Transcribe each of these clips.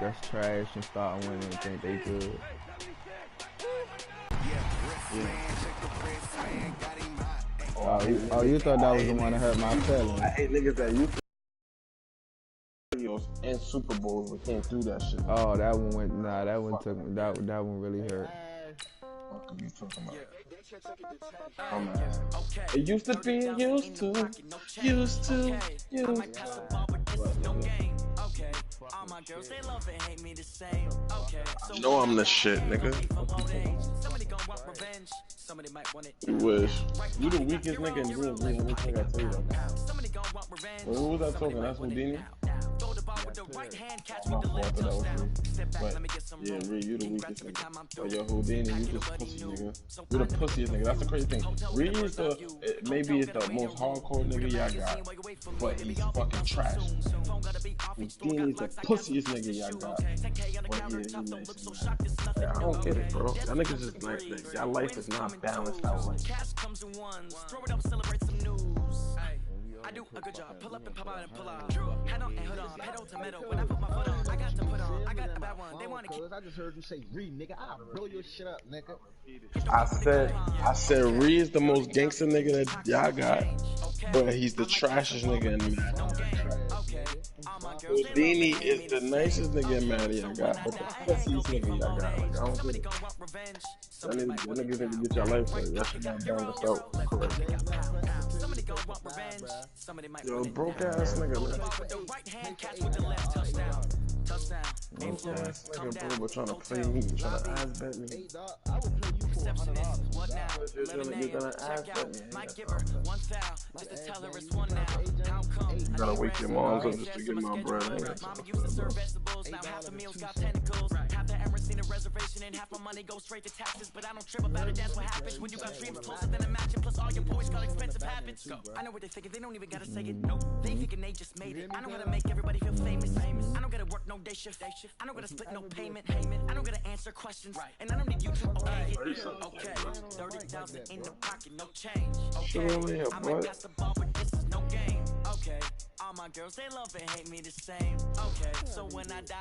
that's trash and start winning and think they good. Oh, you thought that was the one that hurt my feelings. I hate niggas that used to and Super Bowls but can't do that shit. Oh, that one went. Nah, that one took me. That one really hurt. What are you talking about? It used to be used to. I know I'm the shit, nigga. You wish. You the weakest nigga in the room. Let me tell you that. Well, who was that talking? That's Houdini? My fault, that was me. But, yeah, Reed, you the weakest nigga. Oh, yo, Houdini, you just pussy nigga. You the pussiest nigga. That's the crazy thing. Reed is maybe it's the most hardcore nigga y'all got, but he's fucking trash. Houdini is the pussiest nigga y'all got, but yeah, he's nice. Yeah, I don't get it, bro. Y'all niggas just like, y'all life is not balanced out like that. I do a good job. Pull up and pop out and pull out. Head on and hood on. Pedal to metal. When I put my foot on, I got to put on. I got a bad one. They want to keep. I just heard you say Reed, nigga. I'll blow your shit up, nigga. I said Reed is the most gangster nigga that y'all got, but he's the trashiest nigga in Madden. Houdini is the nicest nigga in Madden y'all got, but the pussiest nigga y'all got. Like, I don't get it. Y'all niggas need to get your life straight. Y'all should not bang us out. Correct. Yo, broke ass nigga, man. Broke ass nigga, bro, but trying to play me, trying to ass bet me. You're gonna ass bet me. You gotta wake your moms up just to get my bread. Reservation and half my money goes straight to taxes, but I don't trip about it. That's what happens when you got dreams closer than a match, and plus all your boys got expensive habits. I know what they thinking, they don't even gotta say it. No, they thinking they just made it. I know how to make everybody feel famous. I don't gotta work no day shift. I don't gotta split no payment. I don't gotta answer questions, and I don't need you to okay it. Okay, 30,000 in the pocket, no change. Okay, I might pass the ball, but this is no game. Okay, all my girls they love and hate me the same. Okay, so when I die,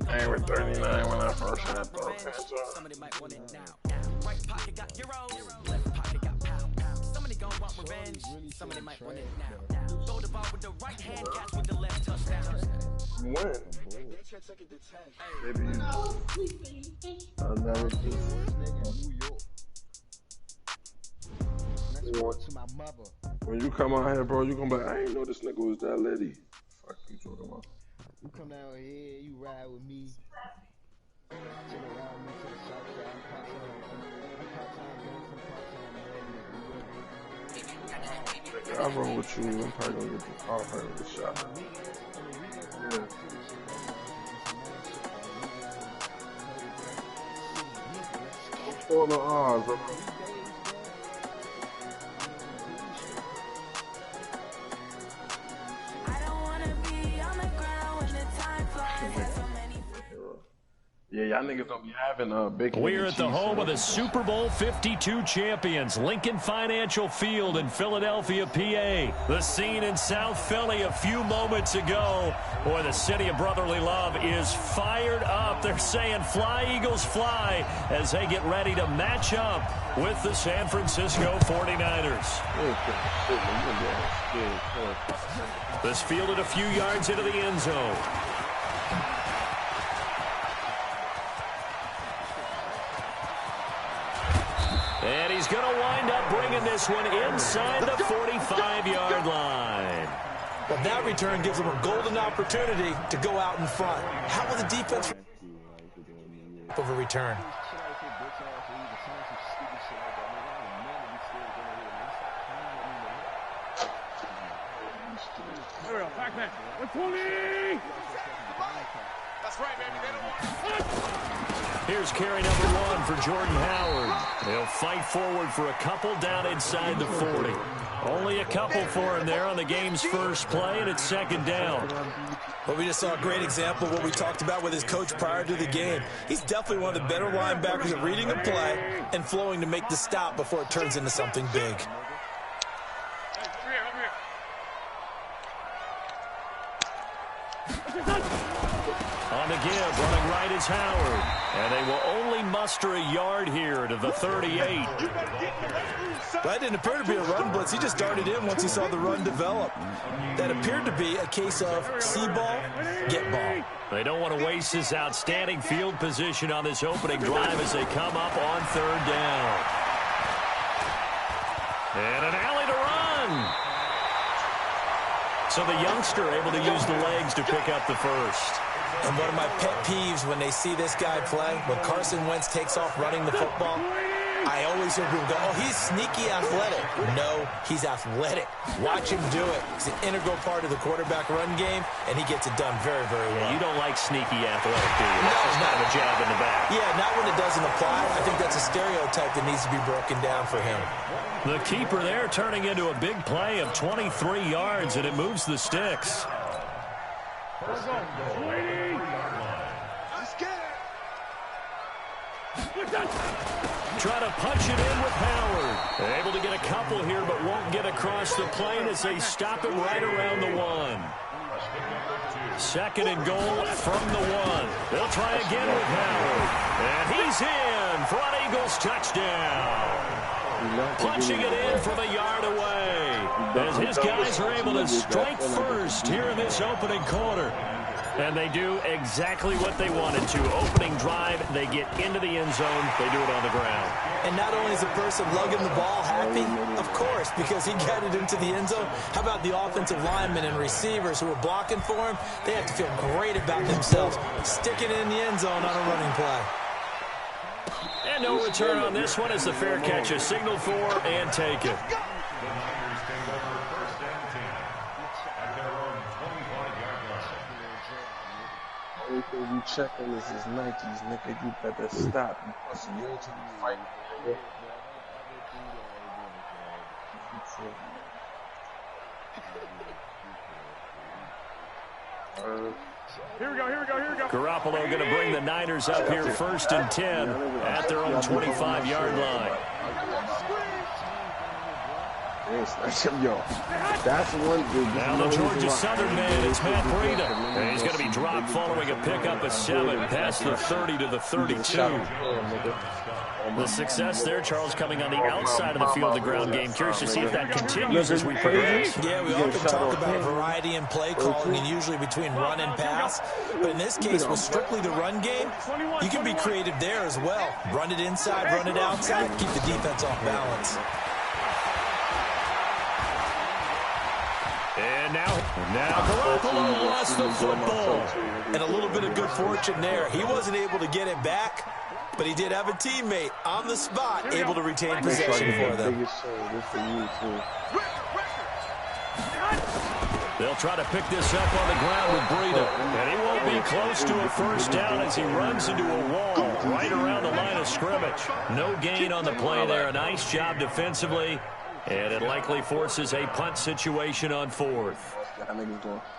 I ain't with 39 when I first had cancer. Somebody might want it now. Right pocket got euros, left pocket got pound. Somebody gon' want revenge. Somebody might want it now. Throw the ball with the right hand, catch with the left touchdown. When? Baby, I'll never do When you come out here, bro, you gonna be like, I ain't know this nigga was that lady. Fuck you talking about? You come down here, you ride with me. Chill around me to the south side. I roll with you. I'm probably gonna get the car, probably gonna get shot. Yeah. All the odds, bro. Yeah, y'all niggas don't be having big. We're at the home of the Super Bowl 52 champions, Lincoln Financial Field in Philadelphia, PA. The scene in South Philly a few moments ago. Boy, the city of brotherly love is fired up. They're saying fly, Eagles, fly, as they get ready to match up with the San Francisco 49ers. This fielded a few yards into the end zone. And he's going to wind up bringing this one inside the 45-yard line. Well, that return gives them a golden opportunity to go out in front. How will the defense of a return? There we go, back man. 120! That's right, baby. They don't want... Here's carry number 1 for Jordan Howard. They'll fight forward for a couple down inside the 40. Only a couple for him there on the game's first play, and it's second down. Well, we just saw a great example of what we talked about with his coach prior to the game. He's definitely one of the better linebackers at reading a play and flowing to make the stop before it turns into something big. On the give. Running right is Howard. And they will only muster a yard here to the 38. That didn't appear to be a run blitz. He just darted in once he saw the run develop. That appeared to be a case of see ball, get ball. They don't want to waste this outstanding field position on this opening drive as they come up on third down. And an alley to run. So the youngster able to use the legs to pick up the first. And one of my pet peeves when they see this guy play, when Carson Wentz takes off running the football, I always hear people go, oh, he's sneaky athletic. No, he's athletic. Watch him do it. He's an integral part of the quarterback run game, and he gets it done very, very well. You don't like sneaky athletic, do you? No, That's just kind of a jab in the back. Yeah, not when it doesn't apply. I think that's a stereotype that needs to be broken down for him. The keeper there turning into a big play of 23 yards, and it moves the sticks. Try to punch it in with Howard. Able to get a couple here, but won't get across the plane as they stop him right around the 1. Second and goal from the 1. They'll try again with Howard. And he's in for an Eagles touchdown. Punching it in from a yard away. As his guys are able to strike first here in this opening quarter. And they do exactly what they wanted to. Opening drive, they get into the end zone. They do it on the ground. And not only is the person lugging the ball happy, of course, because he got it into the end zone. How about the offensive linemen and receivers who are blocking for him? They have to feel great about themselves, sticking it in the end zone on a running play. And no return on this one as the fair catch is signaled for and taken. Everything you check on this is Nikes, nigga. You better stop. You pussy. You ain't trying to fight, nigga. Here we go. Garoppolo going to bring the Niners up here first and 10 at their own 25-yard line. Yo, that's one dude. Now the Georgia Southern man, it's Matt Breida. And he's going to be dropped following a pickup of 7 past the 30 to the 32. The success there, Charles, coming on the outside of the field, the ground game. Curious to see if that continues as we progress. Yeah, we often talk about variety in play calling and usually between run and pass. But in this case, with strictly the run game, you can be creative there as well. Run it inside, run it outside, keep the defense off balance. And now Garoppolo lost the football. And a little bit of good fortune there. He wasn't able to get it back, but he did have a teammate on the spot able to retain possession for them. They'll try to pick this up on the ground with Breida. And he won't be close to a first down as he runs into a wall right around the line of scrimmage. No gain on the play there. A nice job defensively. And it likely forces a punt situation on 4th.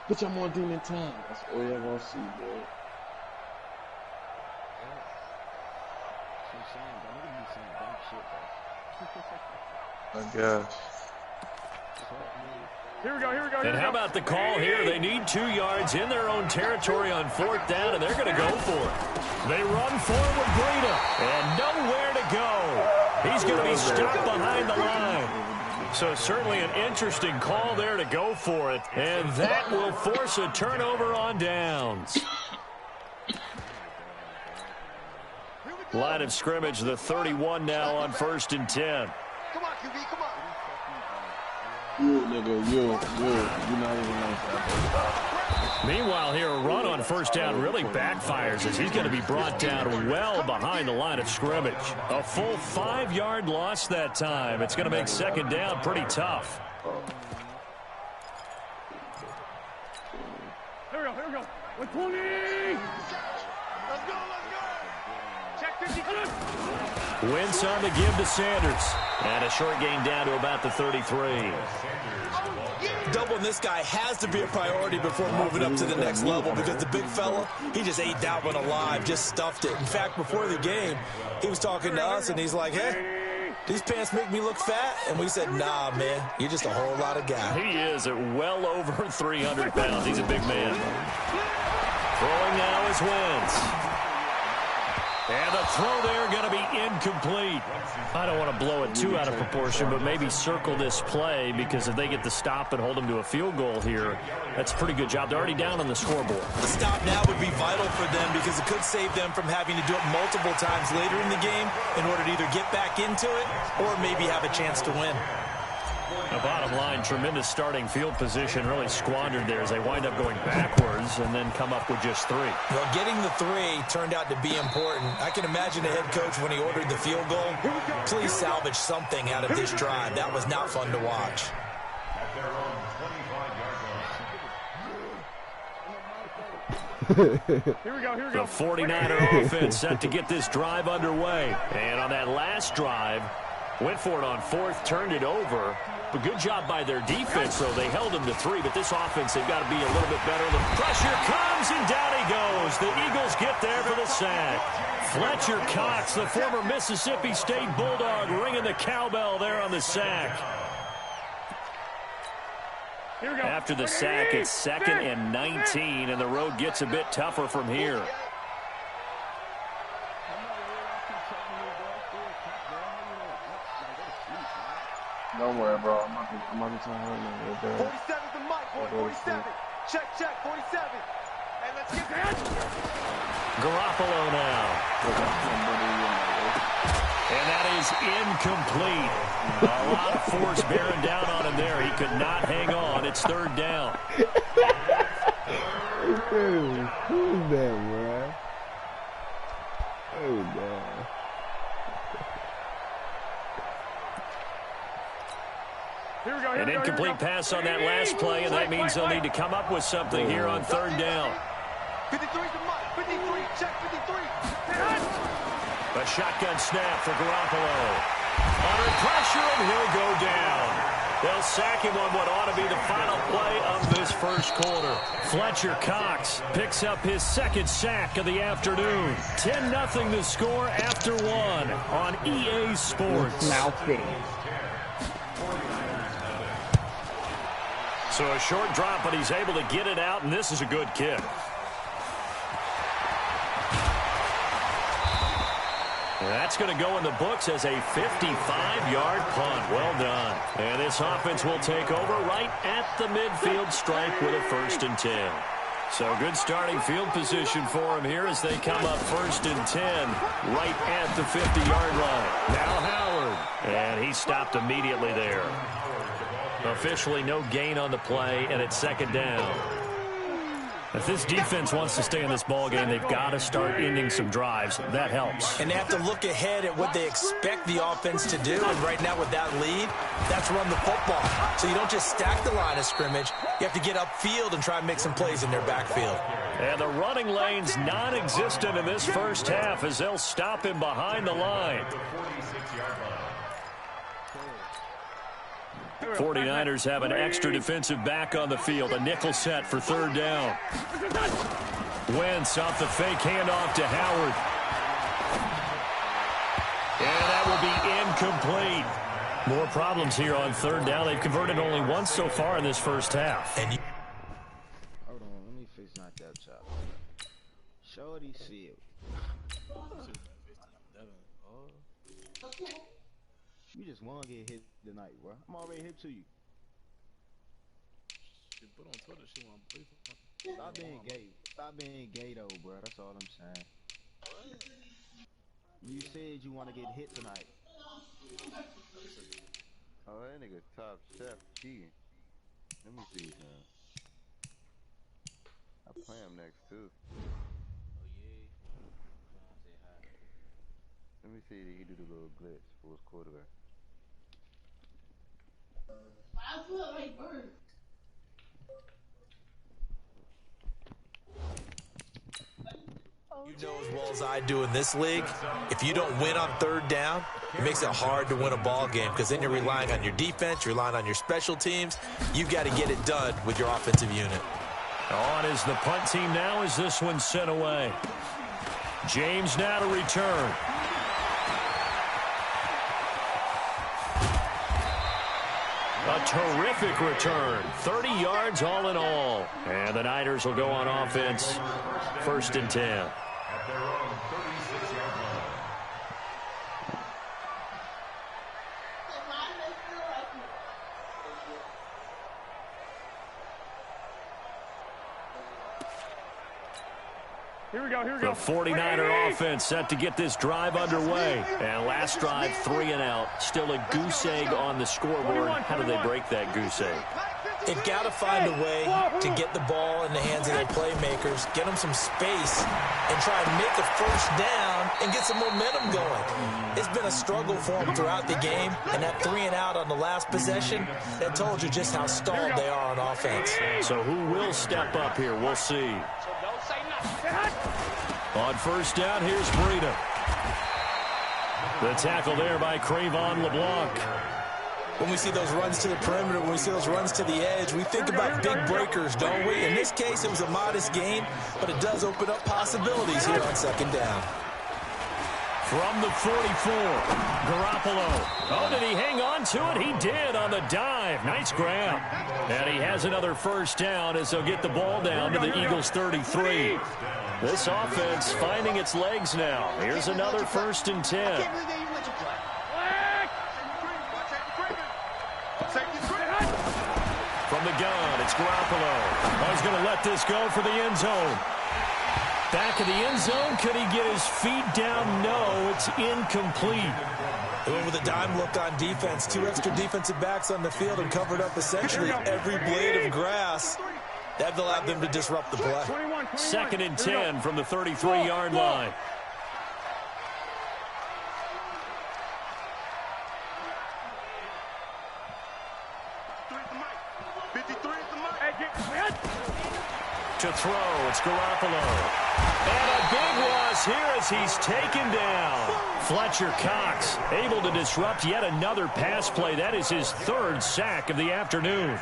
Put your more demon time. That's all you're going to see, boy. I guess. Here we go. And how about the call here? They need 2 yards in their own territory on 4th down, and they're going to go for it. They run forward with Breida, and nowhere to go. He's going to be stopped behind the line. So certainly an interesting call there to go for it, and that will force a turnover on downs. Line of scrimmage, the 31 now on 1st and 10. Come on, QB, come on. You, nigga, you not even nice. Meanwhile, here, a run on 1st down really backfires as he's going to be brought down well behind the line of scrimmage. A full 5-yard loss that time. It's going to make 2nd down pretty tough. Here we go. 120. Let's go. Check 50. Wentz on the give to Sanders. And a short gain down to about the 33. Doubling this guy has to be a priority before moving up to the next level because the big fella, he just ate that one alive, just stuffed it. In fact, before the game, he was talking to us, and he's like, hey, these pants make me look fat? And we said, nah, man, you're just a whole lot of guy. He is at well over 300 pounds. He's a big man. Throwing now is Wentz. And the throw there going to be incomplete. I don't want to blow it too out of proportion, but maybe circle this play, because if they get the stop and hold them to a field goal here, that's a pretty good job. They're already down on the scoreboard. The stop now would be vital for them, because it could save them from having to do it multiple times later in the game in order to either get back into it or maybe have a chance to win. The bottom line, tremendous starting field position, really squandered there as they wind up going backwards and then come up with just 3. Well, getting the 3 turned out to be important. I can imagine the head coach, when he ordered the field goal, please salvage something out of this drive. That was not fun to watch. Here we go. The 49er offense set to get this drive underway. And on that last drive, went for it on 4th, turned it over. But good job by their defense, though. They held them to 3, but this offense, they've got to be a little bit better. The pressure comes, and down he goes. The Eagles get there for the sack. Fletcher Cox, the former Mississippi State Bulldog, ringing the cowbell there on the sack. After the sack, it's 2nd and 19, and the road gets a bit tougher from here. Don't worry, bro. I'm not just right now. 47's the mic, 47. Check, 47. And let's get that. Garoppolo now. And that is incomplete. A lot of force bearing down on him there. He could not hang on. It's 3rd down. Who's that, bro? Oh, God. An incomplete pass on that last play, and that means they'll need to come up with something here on 3rd down. 53's the mic, 53, check 53. A shotgun snap for Garoppolo. Under pressure, and he'll go down. They'll sack him on what ought to be the final play of this first quarter. Fletcher Cox picks up his 2nd sack of the afternoon. 10-0 the score after 1 on EA Sports. So a short drop, but he's able to get it out, and this is a good kick. That's going to go in the books as a 55-yard punt. Well done. And this offense will take over right at the midfield stripe with a 1st and 10. So good starting field position for him here as they come up 1st and 10 right at the 50-yard line. Now Howard. And he stopped immediately there. Officially no gain on the play, and it's 2nd down. If this defense wants to stay in this ball game, they've got to start ending some drives. That helps. And they have to look ahead at what they expect the offense to do. And right now with that lead, that's run the football. So you don't just stack the line of scrimmage. You have to get upfield and try and make some plays in their backfield. And the running lane's non-existent in this first half as they'll stop him behind the line. 49ers have an extra defensive back on the field. A nickel set for 3rd down. Wentz off the fake handoff to Howard. And that will be incomplete. More problems here on 3rd down. They've converted only once so far in this first half. Hold on, let me fix not that chop. Shorty see it. You just want to get hit tonight, bro. I'm already hip to you. Put on Twitter, she want to Stop being gay. Stop being gay, though, bro. That's all I'm saying. You said you want to get hit tonight. Oh, that nigga top chef cheating. Let me see him. I play him next too. Oh yeah. Say hi. Let me see if he do the little glitch for his quarterback. I feel like bird. You know as well as I do in this league, if you don't win on 3rd down, it makes it hard to win a ball game because then you're relying on your defense, you're relying on your special teams. You've got to get it done with your offensive unit. On is the punt team now as this one's sent away. James now to return. A terrific return. 30 yards all in all. And the Niners will go on offense 1st and 10. Here we go. The 49er offense set to get this drive underway. And last drive, 3 and out. Still a goose egg on the scoreboard. How do they break that goose egg? They've got to find a way to get the ball in the hands of their playmakers, get them some space, and try and make a first down and get some momentum going. It's been a struggle for them throughout the game, and that 3 and out on the last possession, that told you just how stalled they are on offense. So who will step up here? We'll see. On 1st down, here's Breida. The tackle there by Crayvon LeBlanc. When we see those runs to the perimeter, when we see those runs to the edge, we think about big breakers, don't we? In this case, it was a modest gain, but it does open up possibilities here on 2nd down. From the 44, Garoppolo. Oh, did he hang on to it? He did on the dive. Nice grab. And he has another 1st down as they'll get the ball down to the Eagles' 33. This offense finding its legs now. Here's another 1st and 10. From the gun, it's Garoppolo. Oh, he's going to let this go for the end zone. Back of the end zone. Could he get his feet down? No, it's incomplete. They went with a dime look on defense. 2 extra defensive backs on the field and covered up essentially every blade of grass. That allowed them to disrupt the play. 2nd and 10 from the 33-yard line. To throw, it's Garoppolo. And a big loss here as he's taken down. Fletcher Cox able to disrupt yet another pass play. That is his 3rd sack of the afternoon.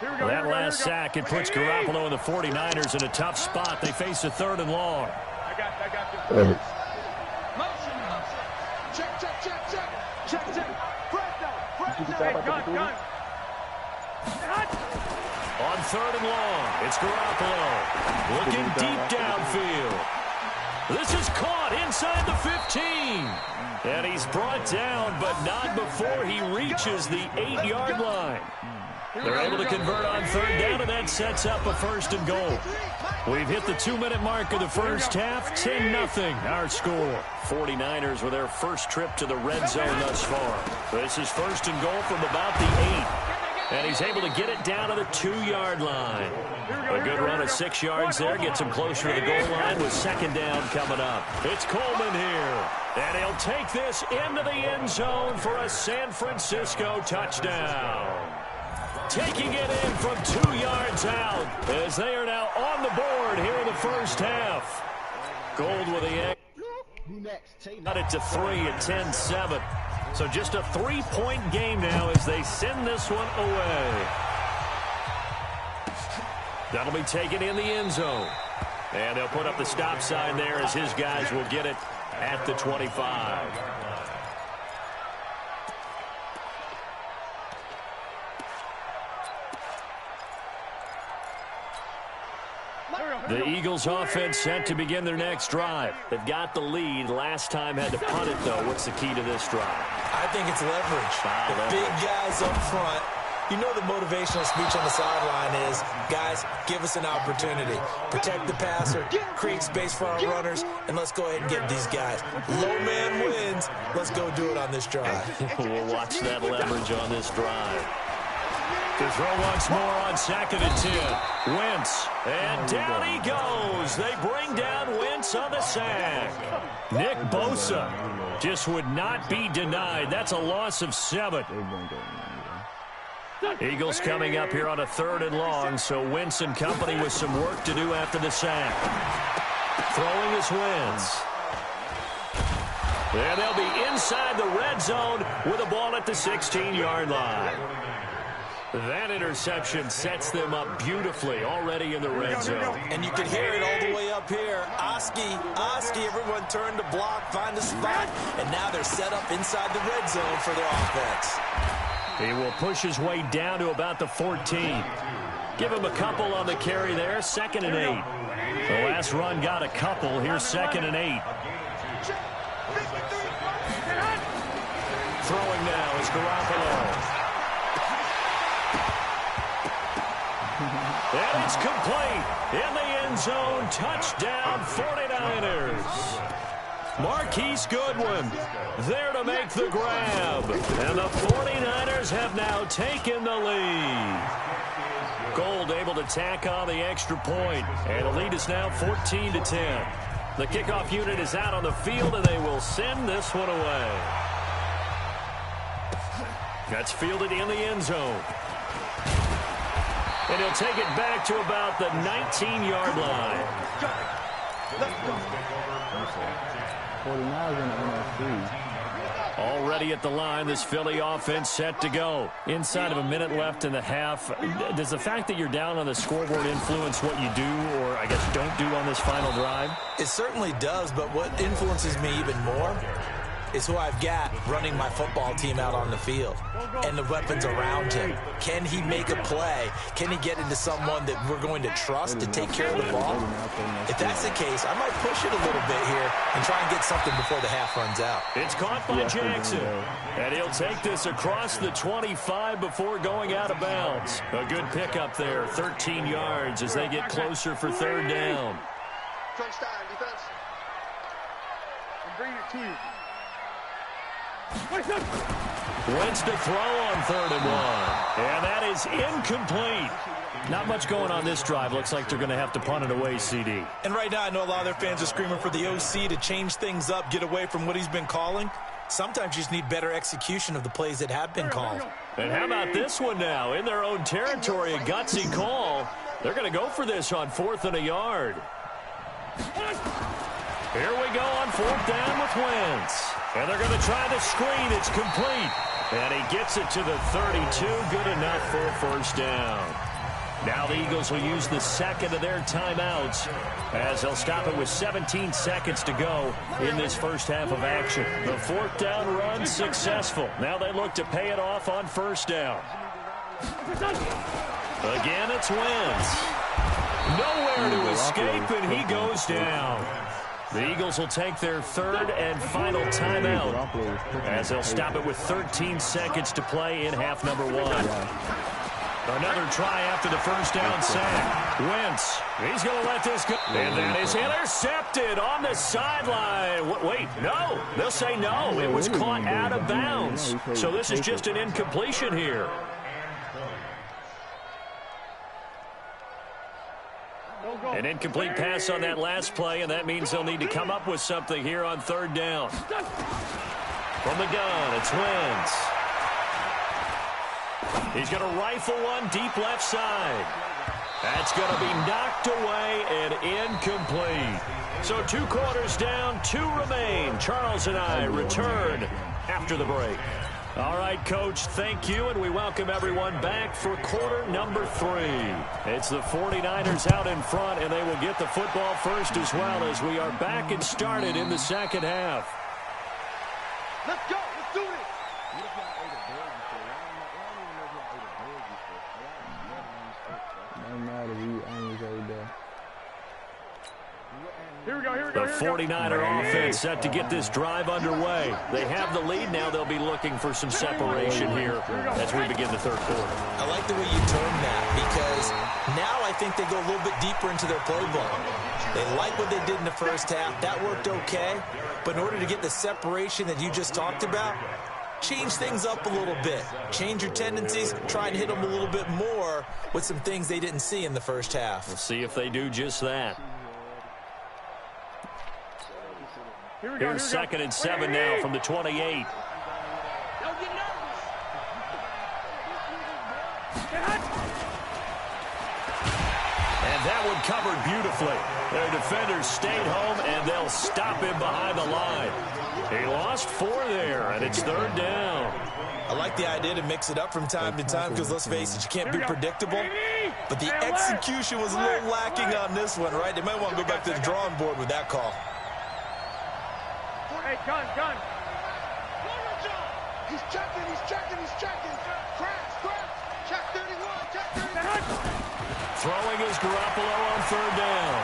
That last sack, it puts Garoppolo and the 49ers in a tough spot. They face a 3rd and long. I got you. Gun. On 3rd and long, it's Garoppolo. Looking deep downfield. This is caught inside the 15. And he's brought down, but not before he reaches the 8-yard line. They're able to convert on 3rd down, and that sets up a 1st and goal. We've hit the 2-minute mark of the first half. 10-0 our score. 49ers with their first trip to the red zone thus far. This is 1st and goal from about the 8. And he's able to get it down to the 2-yard line. A good run of 6 yards there. Gets him closer to the goal line with 2nd down coming up. It's Coleman here. And he'll take this into the end zone for a San Francisco touchdown. Taking it in from 2 yards out as they are now on the board here in the first half. Gold with the egg. Got it to 3 at 10-7. So just a 3-point game now as they send this one away. That'll be taken in the end zone. And they'll put up the stop sign there as his guys will get it at the 25. The Eagles offense set to begin their next drive. They've got the lead. Last time had to punt it, though. What's the key to this drive? I think it's leverage. The big guys up front. You know the motivational speech on the sideline is, guys, give us an opportunity. Protect the passer, create space for our runners, and let's go ahead and get these guys. Low man wins. Let's go do it on this drive. We'll watch that leverage on this drive. To throw once more on 2nd and 10. Wentz. And down he goes. They bring down Wentz on the sack. Nick Bosa just would not be denied. That's a loss of 7. Eagles coming up here on a 3rd and long, so Wentz and company with some work to do after the sack. Throwing is Wentz. And they'll be inside the red zone with a ball at the 16-yard line. That interception sets them up beautifully already in the red zone. And you can hear it all the way up here. Oski, everyone turned to block, find a spot, and now they're set up inside the red zone for their offense. He will push his way down to about the 14. Give him a couple on the carry there. 2nd and 8. The last run got a couple. Here's 2nd and 8. Throwing now is Garoppolo. And it's complete. In the end zone. Touchdown 49ers. Marquise Goodwin there to make the grab. And the 49ers have now taken the lead. Gold able to tack on the extra point. And the lead is now 14-10. The kickoff unit is out on the field, and they will send this one away. That's fielded in the end zone. And he'll take it back to about the 19-yard line. 49ers in the NFC. Already at the line, this Philly offense set to go. Inside of a minute left in the half. Does the fact that you're down on the scoreboard influence what you do, or I guess don't do on this final drive? It certainly does, but what influences me even more is who I've got running my football team out on the field and the weapons around him. Can he make a play? Can he get into someone that we're going to trust to take care of the ball? If that's the case, I might push it a little bit here and try and get something before the half runs out. It's caught by Jackson, and he'll take this across the 25 before going out of bounds. A good pickup there, 13 yards as they get closer for 3rd down. Crunch time, defense. I'm bringing it to you. Wentz to throw on 3rd and 1. And that is incomplete. Not much going on this drive. Looks like they're going to have to punt it away, CD. And right now I know a lot of their fans are screaming for the OC to change things up, get away from what he's been calling. Sometimes you just need better execution of the plays that have been called. And how about this one now? In their own territory, a gutsy call. They're going to go for this on 4th and a yard. Here we go on 4th down with Wentz. And they're going to try the screen. It's complete. And he gets it to the 32. Good enough for a 1st down. Now the Eagles will use the 2nd of their timeouts as they'll stop it with 17 seconds to go in this first half of action. The 4th down run successful. Now they look to pay it off on 1st down. Again, it's Wentz. Nowhere to escape, and he goes down. The Eagles will take their 3rd and final timeout as they'll stop it with 13 seconds to play in half number 1. Another try after the 1st down sack. Wentz, he's going to let this go. And that is intercepted on the sideline. Wait, no. They'll say no. It was caught out of bounds. So this is just an incompletion here. An incomplete pass on that last play, and that means they'll need to come up with something here on 3rd down. From the gun, it's Wentz. He's going to rifle one deep left side. That's going to be knocked away and incomplete. So 2 quarters down, 2 remain. Charles and I return after the break. All right, Coach, thank you, and we welcome everyone back for quarter number 3. It's the 49ers out in front, and they will get the football first as well as we are back and started in the 2nd half. Let's go. Let's do it. Here we go, here we go. The 49er offense set to get this drive underway. They have the lead now. They'll be looking for some separation here as we begin the 3rd quarter. I like the way you term that because now I think they go a little bit deeper into their playbook. They like what they did in the 1st half. That worked okay. But in order to get the separation that you just talked about, change things up a little bit. Change your tendencies. Try and hit them a little bit more with some things they didn't see in the 1st half. We'll see if they do just that. Here's 2nd and 7 now from the 28. Don't get nervous. And that one covered beautifully. Their defenders stayed home, and they'll stop him behind the line. He lost 4 there, and it's 3rd down. I like the idea to mix it up from time to time because, let's face it, you can't be predictable. But the execution was a little lacking on this one, right? They might want to go back to the drawing board with that call. Hey, gun. He's checking. Crash. Check 31. Check 31. Throwing is Garoppolo on third down.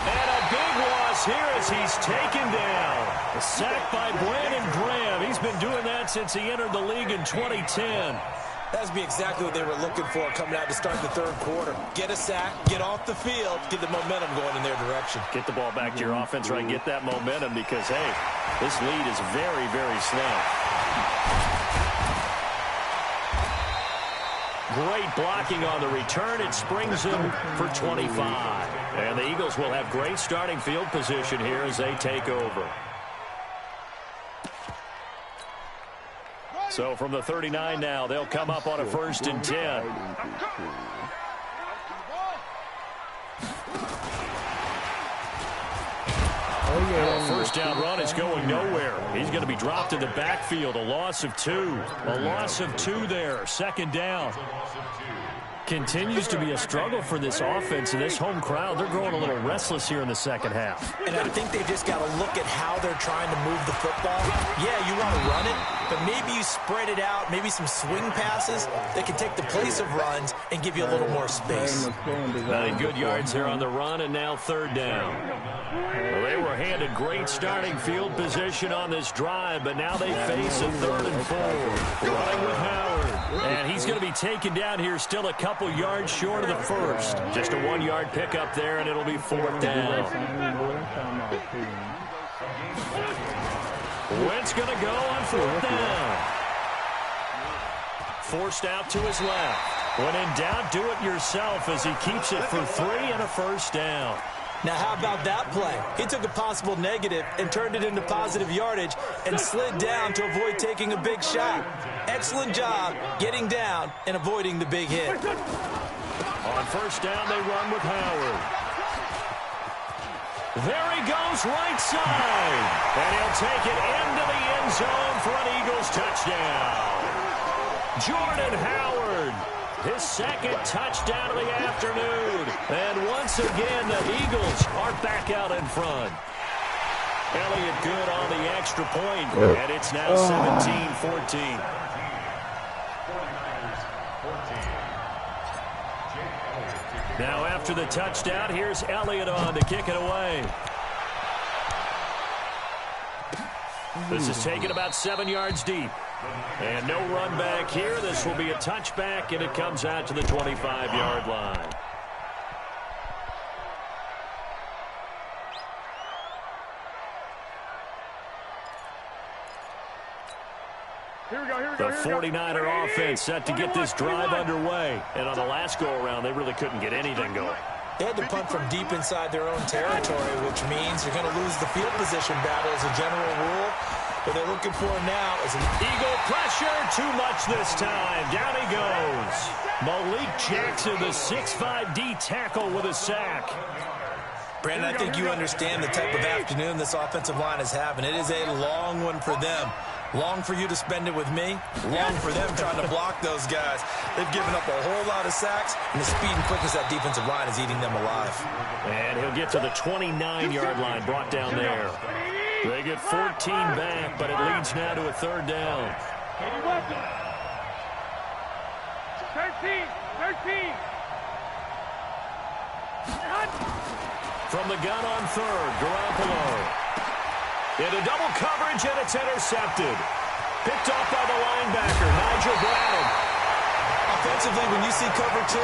And a big loss here as he's taken down. A sack by Brandon Graham. He's been doing that since he entered the league in 2010. That's be exactly what they were looking for coming out to start the third quarter. Get a sack, get off the field, get the momentum going in their direction. Get the ball back to your offense, right? Get that momentum because, hey, this lead is very, very slow. Great blocking on the return. It springs him for 25. And the Eagles will have great starting field position here as they take over. So from the 39 now, they'll come up on a 1st and 10. First down run is going nowhere. He's going to be dropped in the backfield. A loss of 2. A loss of 2 there. 2nd down. Continues to be a struggle for this offense and this home crowd. They're growing a little restless here in the second half. And I think they've just got to look at how they're trying to move the football. Yeah, you want to run it, but maybe you spread it out, maybe some swing passes that can take the place of runs and give you a little more space. 9 good yards there on the run, and now 3rd down. Well, they were handed great starting field position on this drive, but now they face a 3rd and 4. Running with Howard. And he's going to be taken down here still a couple yards short of the first. Just a 1-yard pickup there, and it'll be 4th down. Wentz going to go on 4th down. Forced out to his left. When in doubt, do it yourself as he keeps it for 3 and a 1st down. Now, how about that play? He took a possible negative and turned it into positive yardage and slid down to avoid taking a big shot. Excellent job getting down and avoiding the big hit. On 1st down, they run with Howard. There he goes, right side. And he'll take it into the end zone for an Eagles touchdown. Jordan Howard. His 2nd touchdown of the afternoon. And once again, the Eagles are back out in front. Elliott good on the extra point, and it's now 17-14. Now after the touchdown, here's Elliott on to kick it away. This is taken about 7 yards deep. And no run back here. This will be a touchback, and it comes out to the 25-yard line. The 49er offense set to get this drive underway. And on the last go-around, they really couldn't get anything going. They had to punt from deep inside their own territory, which means you're going to lose the field position battle as a general rule. What they're looking for now is an Eagle pressure. Too much this time. Down he goes. Malik Jackson, the 6'5" D tackle with a sack. Brandon, I think you understand the type of afternoon this offensive line is having. It is a long one for them. Long for you to spend it with me. Long for them trying to block those guys. They've given up a whole lot of sacks, and the speed and quickness of that defensive line is eating them alive. And he'll get to the 29-yard line, brought down there. They get 14 back, but it leads now to a 3rd down. 13. From the gun on 3rd, Garoppolo. Into double coverage, and it's intercepted. Picked off by the linebacker, Nigel Bradham. Offensively, when you see cover 2,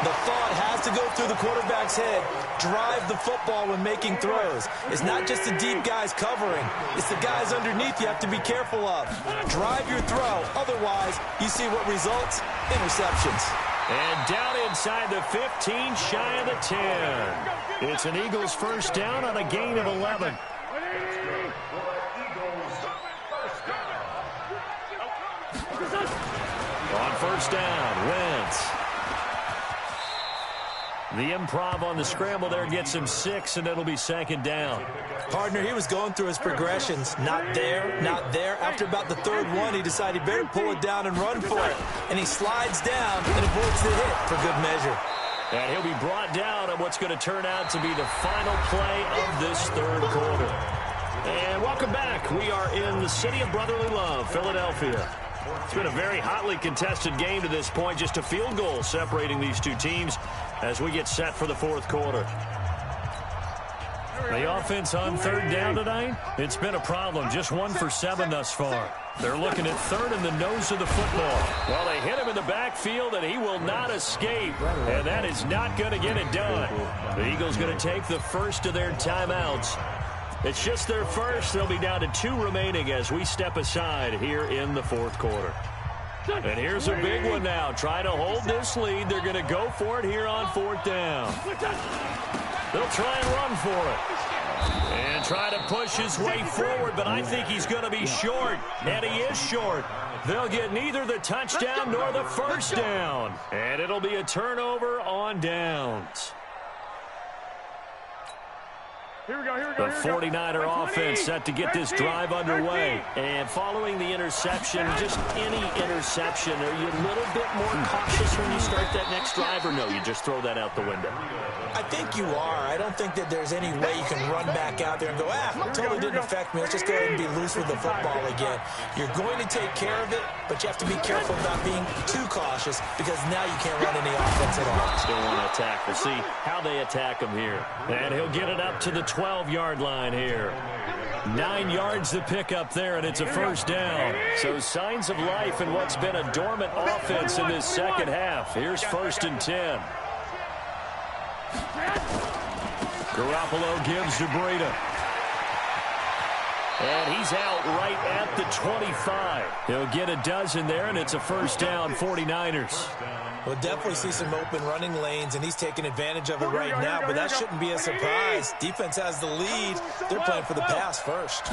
the thought has to go through the quarterback's head. Drive the football when making throws. It's not just the deep guys covering. It's the guys underneath you have to be careful of. Drive your throw. Otherwise, you see what results? Interceptions. And down inside the 15, shy of the 10. It's an Eagles 1st down on a gain of 11. On 1st down, Wentz. The improv on the scramble there gets him 6, and it'll be 2nd down. Partner, he was going through his progressions. Not there, not there. After about the 3rd one, he decided he better pull it down and run for it. And he slides down and avoids the hit for good measure. And he'll be brought down on what's going to turn out to be the final play of this 3rd quarter. And welcome back. We are in the city of brotherly love, Philadelphia. It's been a very hotly contested game to this point. Just a field goal separating these two teams as we get set for the fourth quarter. The offense on third down tonight, it's been a problem. Just 1 for 7 thus far. They're looking at third in the nose of the football. Well, they hit him in the backfield, and he will not escape. And that is not going to get it done. The Eagles going to take the first of their timeouts. It's just their first. They'll be down to 2 remaining as we step aside here in the fourth quarter. And here's a big one now. Trying to hold this lead. They're going to go for it here on fourth down. They'll try and run for it. And try to push his way forward, but I think he's going to be short. And he is short. They'll get neither the touchdown nor the first down. And it'll be a turnover on downs. Here we go, here we go. The 49er offense set to get this drive underway. And following the interception, just any interception, are you a little bit more cautious when you start that next drive, or no, you just throw that out the window? I think you are. I don't think that there's any way you can run back out there and go, totally didn't affect me. Let's just go ahead and be loose with the football again. You're going to take care of it, but you have to be careful about being too cautious because now you can't run any offense at all. Still want to attack. We'll see how they attack him here. And he'll get it up to the 12-yard line here. 9 yards to pick up there, and it's a first down. So signs of life in what's been a dormant offense in this second half. Here's 1st and 10. Garoppolo gives to Breida. And he's out right at the 25. He'll get a dozen there, and it's a first down, 49ers. We'll definitely see some open running lanes, and he's taking advantage of it right now, but that shouldn't be a surprise. Defense has the lead. They're playing for the pass first.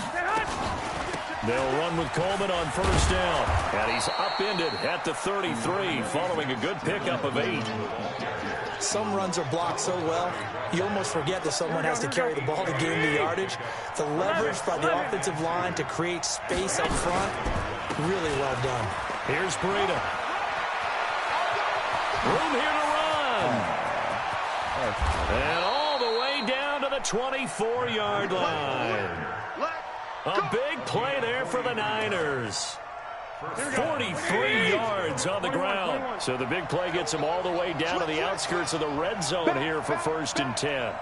They'll run with Coleman on first down, and he's upended at the 33 following a good pickup of 8. Some runs are blocked so well, you almost forget that someone has to carry the ball to gain the yardage. The leverage by the offensive line to create space up front, really well done. Here's Breida. Room here to run. And all the way down to the 24-yard line. A big play there for the Niners. 43 yards on the ground. So the big play gets him all the way down to the outskirts of the red zone here for 1st and 10.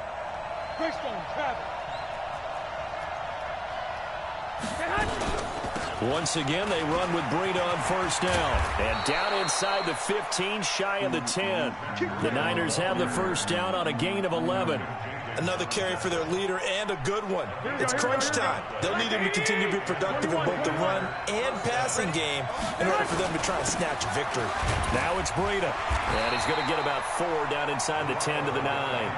Once again, they run with Breida on first down. And down inside the 15, shy of the 10. The Niners have the first down on a gain of 11. Another carry for their leader and a good one. It's crunch time. They'll need him to continue to be productive in both the run and passing game in order for them to try and snatch a victory. Now it's Breida. And he's going to get about 4 down inside the 10 to the 9.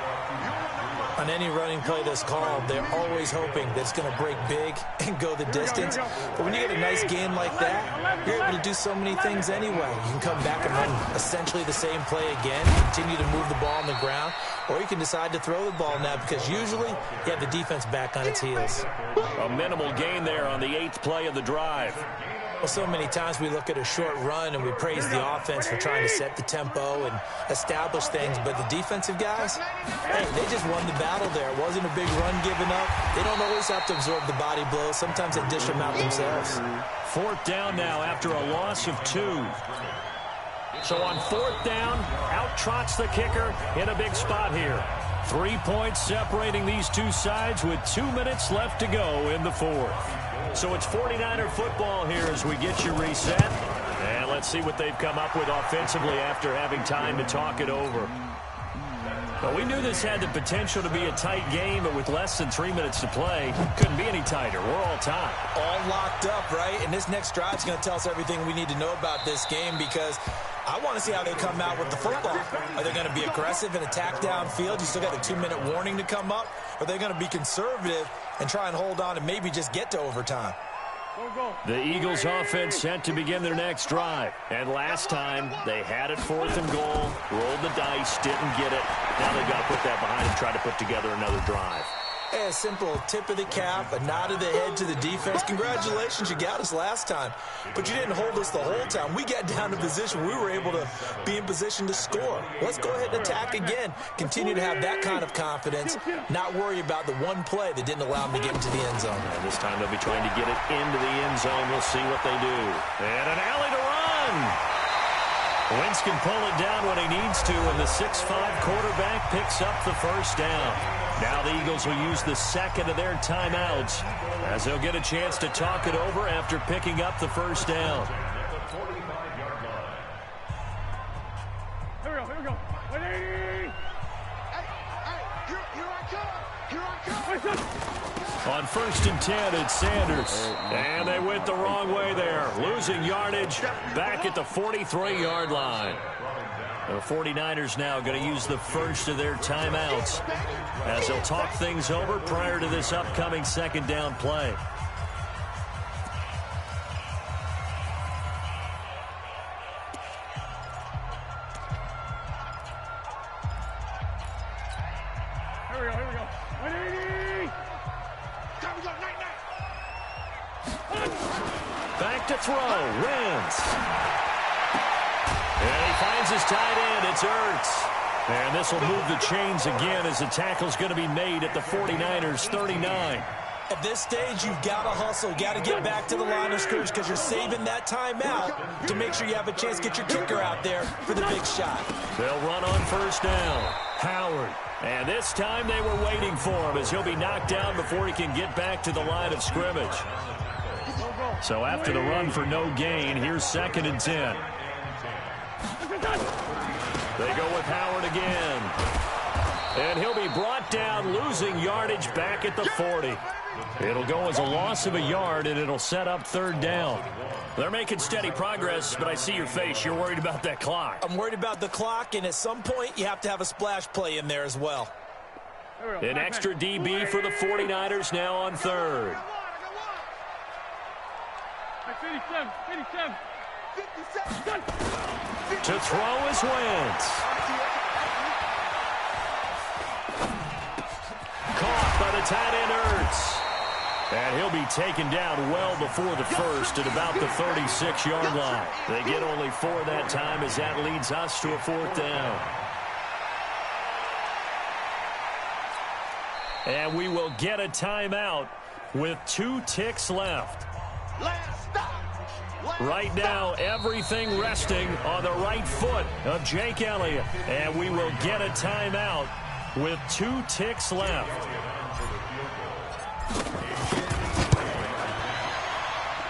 On any running play that's called, they're always hoping that it's going to break big and go the distance. But when you get a nice game like that, you're able to do so many things anyway. You can come back and run essentially the same play again, continue to move the ball on the ground, or you can decide to throw the ball now because usually you have the defense back on its heels. A minimal gain there on the 8th play of the drive. Well, so many times we look at a short run and we praise the offense for trying to set the tempo and establish things, but the defensive guys, hey, they just won the battle there. It wasn't a big run given up. They don't always have to absorb the body blows. Sometimes they dish them out themselves. 4th down now after a loss of 2. So on 4th down, out trots the kicker in a big spot here. 3 points separating these two sides with 2 minutes left to go in the 4th. So it's 49er football here as we get you reset. And let's see what they've come up with offensively after having time to talk it over. Well, we knew this had the potential to be a tight game, but with less than 3 minutes to play, couldn't be any tighter. We're all tied. All locked up, right? And this next drive is going to tell us everything we need to know about this game because I want to see how they come out with the football. Are they going to be aggressive and attack downfield? You still got a 2-minute warning to come up? Or are they going to be conservative and try and hold on and maybe just get to overtime? The Eagles offense set to begin their next drive. And last time, they had it 4th and goal, rolled the dice, didn't get it. Now they've got to put that behind and try to put together another drive. Hey, a simple tip of the cap, a nod of the head to the defense. Congratulations, you got us last time. But you didn't hold us the whole time. We got down to position. We were able to be in position to score. Let's go ahead and attack again. Continue to have that kind of confidence. Not worry about the one play that didn't allow them to get into the end zone. And this time they'll be trying to get it into the end zone. We'll see what they do. And an alley to run. Wentz can pull it down when he needs to, and the 6'5 quarterback picks up the first down. Now the Eagles will use the second of their timeouts as they'll get a chance to talk it over after picking up the first down. Here we go. 180! Here I come! On 1st and 10, it's Sanders. And they went the wrong way there. Losing yardage back at the 43-yard line. The 49ers now going to use the first of their timeouts as they'll talk things over prior to this upcoming second down play. Here we go. 180! Back to throw. Wentz. And he finds his tight end. It's Ertz. And this will move the chains again as the tackle's going to be made at the 49ers 39. At this stage, you've got to hustle. Got to get back to the line of scrimmage because you're saving that timeout to make sure you have a chance to get your kicker out there for the big shot. They'll run on first down. Howard. And this time they were waiting for him as he'll be knocked down before he can get back to the line of scrimmage. So after the run for no gain, here's 2nd and 10. They go with Howard again. And he'll be brought down, losing yardage back at the 40. It'll go as a loss of a yard, and it'll set up 3rd down. They're making steady progress, but I see your face. You're worried about that clock. I'm worried about the clock, and at some point, you have to have a splash play in there as well. An extra DB for the 49ers now on 3rd. 57. To throw is Wentz. Caught by the tight end Ertz. And he'll be taken down well before the first at about the 36-yard line. They get only 4 that time as that leads us to a 4th down. And we will get a timeout with 2 ticks left. Right now, everything resting on the right foot of Jake Elliott. And we will get a timeout with 2 ticks left.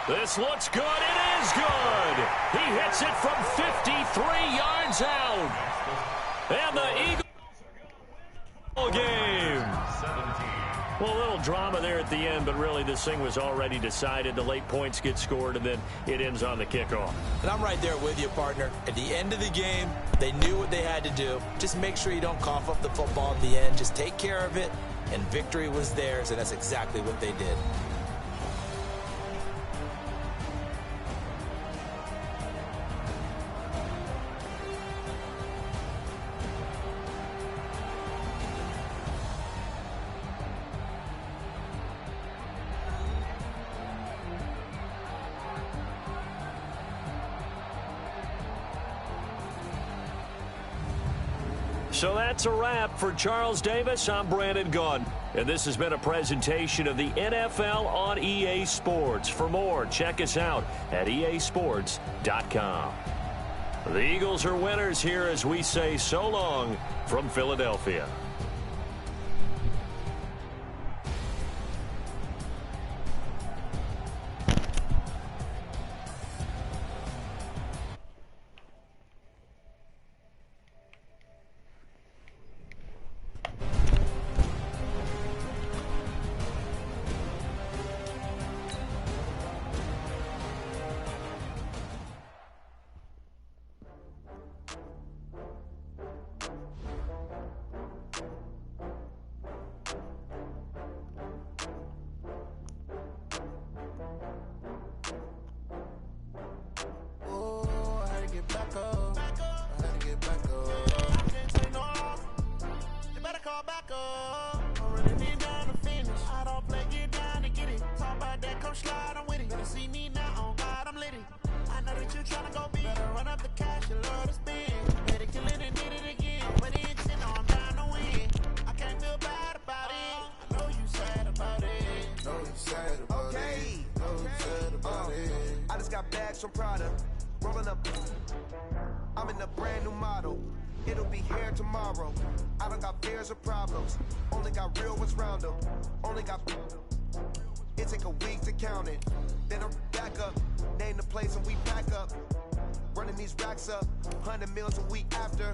This looks good. It is good. He hits it from 53 yards out. And the Eagles game. Well, a little drama there at the end, but really this thing was already decided. The late points get scored, and then it ends on the kickoff. And I'm right there with you, partner. At the end of the game, they knew what they had to do. Just make sure you don't cough up the football at the end. Just take care of it, and victory was theirs, and that's exactly what they did. So that's a wrap for Charles Davis. I'm Brandon Gunn, and this has been a presentation of the NFL on EA Sports. For more, check us out at easports.com. The Eagles are winners here as we say so long from Philadelphia. some Prada. Rolling up, I'm in a brand new model. It'll be here tomorrow. I don't got fears or problems. Only got real ones round them. Only got. It take a week to count it. Then I'm back up. Name the place and we back up. Running these racks up. 100 meals a week after.